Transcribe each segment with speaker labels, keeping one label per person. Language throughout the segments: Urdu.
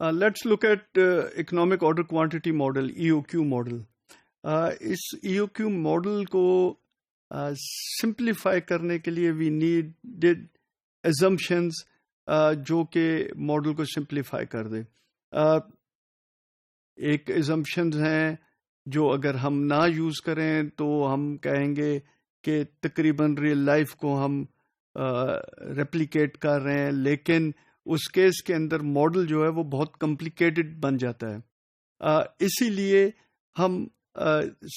Speaker 1: Let's look at economic order quantity model, EOQ model. Us EOQ model کو سمپلیفائی کرنے کے لیے وی نیڈ assumptions جو کہ ماڈل کو سمپلیفائی کر دے. ایک assumptions ہیں جو اگر ہم نہ یوز کریں تو ہم کہیں گے کہ تقریباً ریئل لائف کو ہم ریپلیکیٹ کر رہے ہیں، لیکن اس کیس کے اندر ماڈل جو ہے وہ بہت کمپلیکیٹڈ بن جاتا ہے. اسی لیے ہم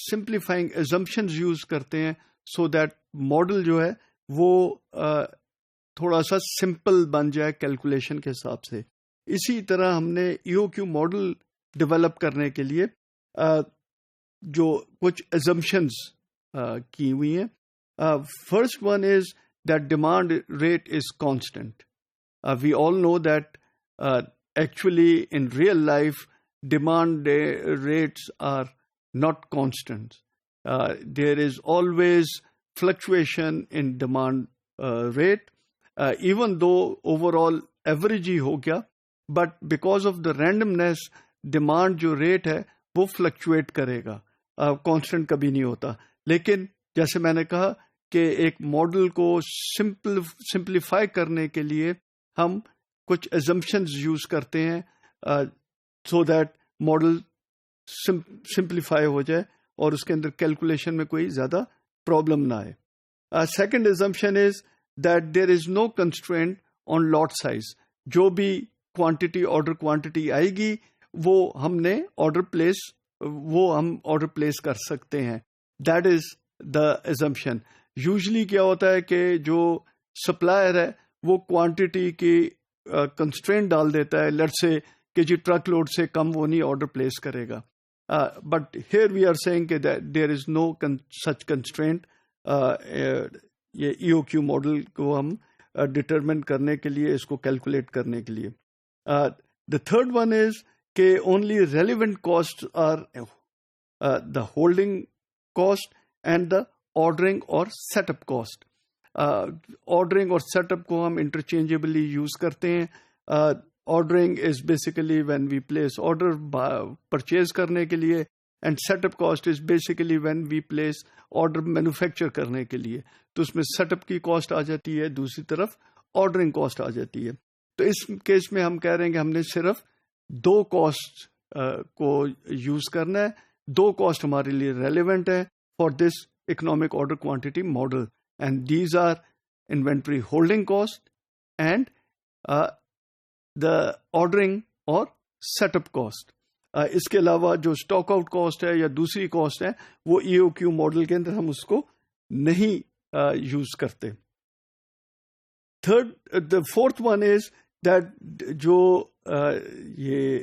Speaker 1: سمپلیفائنگ assumptions یوز کرتے ہیں سو دیٹ ماڈل جو ہے وہ تھوڑا سا سمپل بن جائے کیلکولیشن کے حساب سے. اسی طرح ہم نے EOQ ماڈل ڈیولپ کرنے کے لیے جو کچھ assumptions کی ہوئی ہیں. First one is that demand rate is constant. We all know that actually in real life demand rates are not constant. There is always fluctuation in demand rate, even though overall average ہی ہو گیا, but because of the randomness demand جو rate ہے وہ fluctuate کرے گا, constant کبھی نہیں ہوتا. لیکن جیسے میں نے کہا کہ ایک ماڈل کو simplify کرنے کے لیے ہم کچھ assumptions یوز کرتے ہیں so that ماڈل سمپلیفائی ہو جائے اور اس کے اندر کیلکولیشن میں کوئی زیادہ پرابلم نہ آئے. Second assumption is that there is no constraint on lot size. جو بھی آرڈر کوانٹٹی آئے گی وہ ہم آرڈر پلیس کر سکتے ہیں. That is the assumption. Usually کیا ہوتا ہے کہ جو سپلائر ہے وہ کوانٹٹی کی کنسٹرینٹ ڈال دیتا ہے, لیٹس سے کہ جی ٹرک لوڈ سے کم وہ نہیں آرڈر پلیس کرے گا. But here we are seeing کہ there is no such constraint. یہ EOQ ماڈل کو ہم ڈٹرمن کرنے کے لیے, اس کو کیلکولیٹ کرنے کے لیے. دا تھرڈ ون از کہ only relevant cost are the holding cost and the ordering اور سیٹ اپ کاسٹ. آرڈرنگ اور سیٹ اپ کو ہم انٹرچینجبلی یوز کرتے ہیں. Ordering is basically when we place order purchase کرنے کے لیے, and set up cost is basically when we place order manufacture کرنے کے لیے. تو اس میں سیٹ اپ کی کاسٹ آ جاتی ہے, دوسری طرف آرڈرنگ کاسٹ آ جاتی ہے. تو اس کیس میں ہم کہہ رہے ہیں کہ ہم نے صرف دو کاسٹ کو یوز کرنا ہے. دو کاسٹ ہمارے لیے ریلیونٹ ہے for this economic order quantity model, and these are inventory holding cost and the ordering اور سیٹ اپ کاسٹ. اس کے علاوہ جو اسٹاک آؤٹ کاسٹ ہے یا دوسری کاسٹ ہے وہ EOQ ماڈل کے اندر ہم اس کو نہیں یوز کرتے. فورتھ ون از دیٹ جو یہ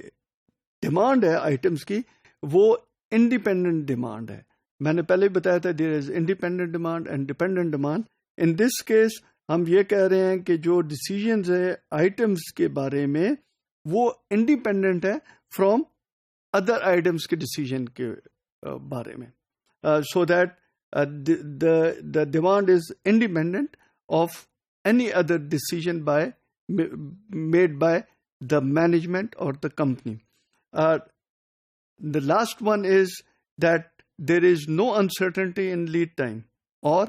Speaker 1: ڈیمانڈ ہے آئٹمس کی وہ انڈیپینڈنٹ ڈیمانڈ ہے. میں نے پہلے ہی بتایا تھا there is independent demand and dependent demand. In this case ہم یہ کہہ رہے ہیں کہ جو ڈیسیژنز ہے آئٹمس کے بارے میں وہ انڈیپینڈنٹ ہے فرام ادر آئٹمس کے ڈیسیژن کے بارے میں. So that the demand is independent of any other decision made by the management or the company. The last one is that there is no uncertainty in lead time or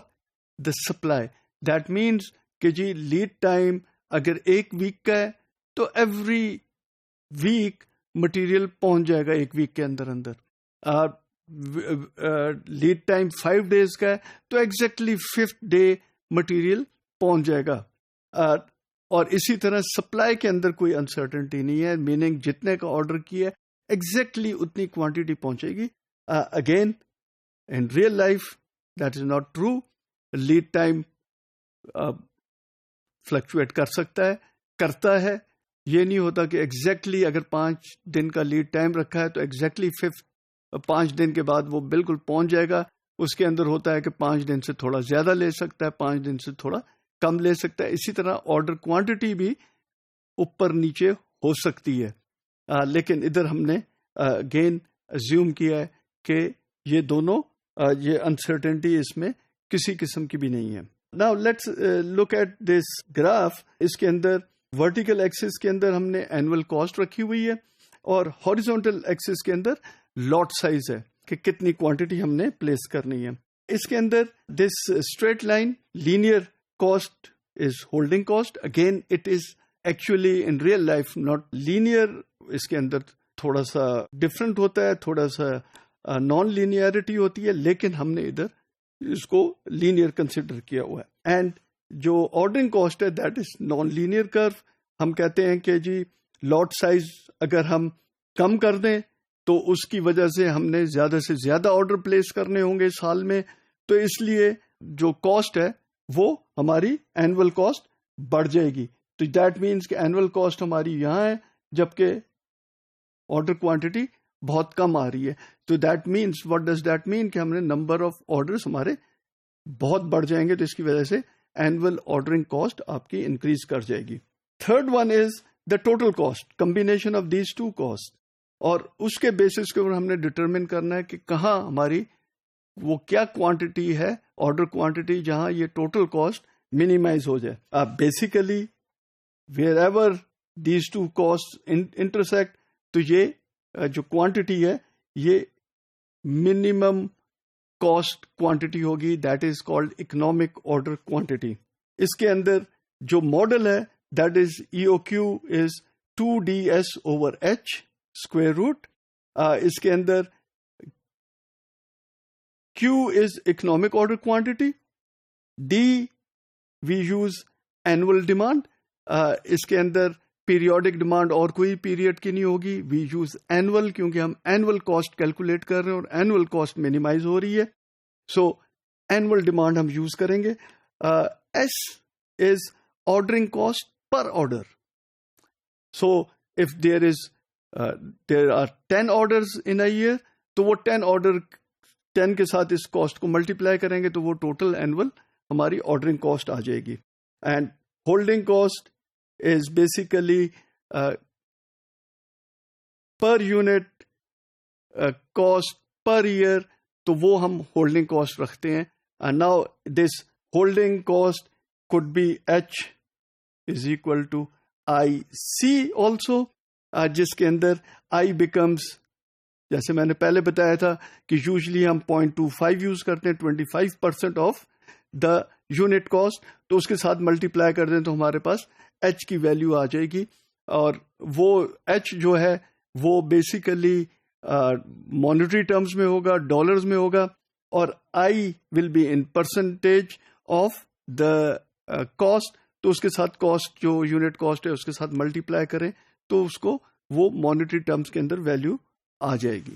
Speaker 1: the supply. That means کہ جی لیڈ ٹائم اگر ایک ویک کا ہے تو ایوری ویک مٹیریل پہنچ جائے گا ایک ویک کے اندر. لیڈ ٹائم 5 days کا ہے تو ایگزیکٹلی 5th day مٹیریل پہنچ جائے گا. اور اسی طرح سپلائی کے اندر کوئی انسرٹنٹی نہیں ہے, میننگ جتنے کا آرڈر کیا ہے ایگزیکٹلی اتنی کوانٹٹی پہنچے گی. Again in real life that is not true. Lead time fluctuate کر سکتا ہے, کرتا ہے. یہ نہیں ہوتا کہ ایگزیکٹلی اگر 5 دن کا لیڈ ٹائم رکھا ہے تو ایگزیکٹلی 5 دن کے بعد وہ بالکل پہنچ جائے گا. اس کے اندر ہوتا ہے کہ 5 دن سے تھوڑا زیادہ لے سکتا ہے, 5 دن سے تھوڑا کم لے سکتا ہے. اسی طرح آرڈر کوانٹٹی بھی اوپر نیچے ہو سکتی ہے. لیکن ادھر ہم نے اگین ایزیوم کیا ہے کہ یہ دونوں یہ انسرٹنٹی اس میں کسی قسم کی بھی نہیں ہے. Now let's look at this graph. اس کے اندر ورٹیکل ایکسس کے اندر ہم نے اینول کاسٹ رکھی ہوئی ہے اور ہاریزونٹل ایکسس کے اندر لاٹ سائز ہے کہ کتنی کوانٹٹی ہم نے پلیس کرنی ہے. اس کے اندر this straight line linear cost is holding cost. Again it is actually in real life not linear. اس کے اندر تھوڑا سا ڈفرنٹ ہوتا ہے, تھوڑا سا نان لینئرٹی ہوتی ہے, لیکن ہم نے ادھر اس کو لینئر کنسیڈر کیا ہوا ہے. اینڈ جو آرڈرنگ کاسٹ ہے دیٹ از نان لینئر کرو. ہم کہتے ہیں کہ جی لاٹ سائز اگر ہم کم کر دیں تو اس کی وجہ سے ہم نے زیادہ سے زیادہ آرڈر پلیس کرنے ہوں گے سال میں, تو اس لیے جو کاسٹ ہے وہ ہماری اینول کاسٹ بڑھ جائے گی. تو دیٹ مینس کہ اینول کاسٹ ہماری یہاں ہے جبکہ آرڈر کوانٹٹی بہت کم آ رہی ہے. تو that means what does that mean کہ ہم نے نمبر آف آرڈرس ہمارے بہت بڑھ جائیں گے, تو اس کی وجہ سے اینول آرڈرنگ کاسٹ آپ کی انکریز کر جائے گی. Third one is the total cost, combination of these two cost. اور اس کے بیسس کے اوپر ہم نے ڈٹرمن کرنا ہے کہ کہاں ہماری وہ کیا کوانٹٹی ہے, آرڈر کوانٹٹی, جہاں یہ ٹوٹل کاسٹ منیمائز ہو جائے. Basically wherever these two cost intersect, تو یہ جو کوانٹٹی ہے یہ منیمم کاسٹ کوانٹٹی ہوگی, that is called economic order quantity. اس کے اندر جو ماڈل ہے that is E O Q is 2ds/h square root. اس کے اندر Q is economic order quantity, D we use annual demand. اس کے اندر پیریوڈک ڈیمانڈ اور کوئی پیریڈ کی نہیں ہوگی, وی یوز اینول کیونکہ ہم اینول کاسٹ کیلکولیٹ کر رہے ہیں اور اینول کاسٹ مینیمائز ہو رہی ہے, سو اینول ڈیمانڈ ہم یوز کریں گے. S is ordering cost per order. So if there are 10 orders in a year, تو وہ 10 کے ساتھ اس کاسٹ کو ملٹیپلائی کریں گے تو وہ ٹوٹل اینول ہماری آرڈرنگ کاسٹ آ جائے گی. And holding cost is basically per unit cost per year, تو وہ ہم ہولڈنگ کاسٹ رکھتے ہیں. Now this holding cost could be H is equal to IC also, جس کے اندر I becomes, جیسے میں نے پہلے بتایا تھا کہ یوزلی ہم 0.25 یوز کرتے ہیں 25% آف دا یونٹ کاسٹ, تو اس کے ساتھ ملٹیپلائی کر دیں تو ہمارے پاس H کی ویلیو آ جائے گی. اور وہ H جو ہے وہ بیسیکلی مانیٹری ٹرمز میں ہوگا, ڈالرز میں ہوگا, اور I will be in percentage of the cost, تو اس کے ساتھ کاسٹ جو یونٹ کاسٹ ہے اس کے ساتھ ملٹیپلائی کریں تو اس کو وہ مانیٹری ٹرمز کے اندر ویلیو آ جائے گی.